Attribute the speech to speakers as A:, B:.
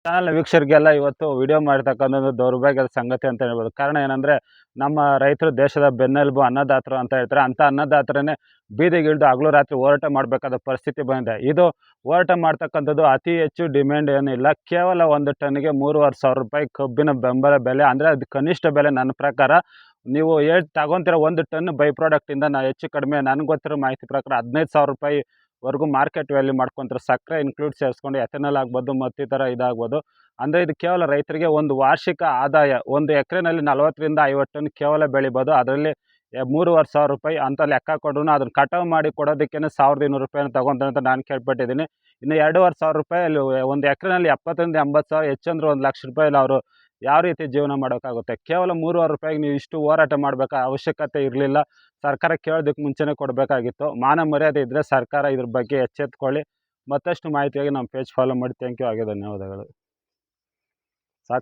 A: Channel ವೀಕ್ಷಕರಿಗೆಲ್ಲ ಇವತ್ತು video ಮಾಡ್ತಕ್ಕಂಥದ್ದು ದೌರ್ಭಾಗ್ಯದ ಸಂಗತಿ ಅಂತ ಹೇಳ್ಬೋದು. ಕಾರಣ ಏನಂದರೆ, ನಮ್ಮ ರೈತರು ದೇಶದ ಬೆನ್ನೆಲುಬು, ಅನ್ನದಾತರು ಅಂತ ಹೇಳ್ತಾರೆ. ಅಂಥ ಅನ್ನದಾತರನ್ನೇ ಬೀದಿಗಿಳಿದು ಹಗಲು ರಾತ್ರಿ ಹೋರಾಟ ಮಾಡಬೇಕಾದ ಪರಿಸ್ಥಿತಿ ಬಂದಿದೆ. ಇದು ಹೋರಾಟ ಮಾಡ್ತಕ್ಕಂಥದ್ದು ಅತಿ ಹೆಚ್ಚು ಡಿಮ್ಯಾಂಡ್ ಏನಿಲ್ಲ. ಕೇವಲ 1 ಟನ್ನಿಗೆ ₹3,500 ಕಬ್ಬಿನ ಬೆಂಬಲ ಬೆಲೆ, ಅಂದರೆ ಅದು ಕನಿಷ್ಠ ಬೆಲೆ ನನ್ನ ಪ್ರಕಾರ. ನೀವು ತಗೊಂತಿರೋ 1 ಟನ್ ಬೈ ಪ್ರಾಡಕ್ಟಿಂದ ಹೆಚ್ಚು ಕಡಿಮೆ ನನಗೆ ಗೊತ್ತಿರೋ ಮಾಹಿತಿ ಪ್ರಕಾರ ₹15,000 ವರೆಗೂ ಮಾರ್ಕೆಟ್ ವ್ಯಾಲ್ಯೂ ಮಾಡ್ಕೊತಾರೆ. ಸಕ್ಕರೆ ಇನ್ಕ್ಲೂಡ್ ಸೇರಿಸ್ಕೊಂಡು ಎಥೆನಾಲ್ ಆಗ್ಬೋದು ಮತ್ತು ಈ ಥರ ಇದಾಗ್ಬೋದು. ಅಂದರೆ ಇದು ಕೇವಲ ರೈತರಿಗೆ ಒಂದು ವಾರ್ಷಿಕ ಆದಾಯ. 1 ಎಕರೆನಲ್ಲಿ 40 ರಿಂದ 50 ಟನ್ ಕೇವಲ ಬೆಳಿಬೋದು. ಅದರಲ್ಲಿ ₹3,500 ಅಂತ ಲೆಕ್ಕ ಕೊಟ್ರು ಅದನ್ನು ಕಟಾವು ಮಾಡಿ ಕೊಡೋದಕ್ಕೇ ₹1,200 ತಗೊತಾರೆ ಅಂತ ನಾನು ಕೇಳ್ಪಟ್ಟಿದ್ದೀನಿ. ಇನ್ನು ₹2,500 ಅಲ್ಲಿ 1 ಎಕರೆನಲ್ಲಿ 70 ರಿಂದ 80 ಸಾವಿರ, ಹೆಚ್ಚಂದ್ರೆ ₹1,00,000 ಅವರು ಯಾವ ರೀತಿ ಜೀವನ ಮಾಡೋಕ್ಕಾಗುತ್ತೆ? ಕೇವಲ ₹3,000 ನೀವು ಇಷ್ಟು ಹೋರಾಟ ಮಾಡಬೇಕಾ ಅವಶ್ಯಕತೆ ಇರಲಿಲ್ಲ. ಸರ್ಕಾರ ಕೇಳೋದಕ್ಕೆ ಮುಂಚೆನೇ ಕೊಡಬೇಕಾಗಿತ್ತು. ಮಾನ ಮರ್ಯಾದೆ ಇದ್ದರೆ ಸರ್ಕಾರ ಇದ್ರ ಬಗ್ಗೆ ಎಚ್ಚೆತ್ಕೊಳ್ಳಿ. ಮತ್ತಷ್ಟು ಮಾಹಿತಿಯಾಗಿ ನಮ್ಮ ಪೇಜ್ ಫಾಲೋ ಮಾಡಿ. Thank you. ಹಾಗೆ ಧನ್ಯವಾದಗಳು.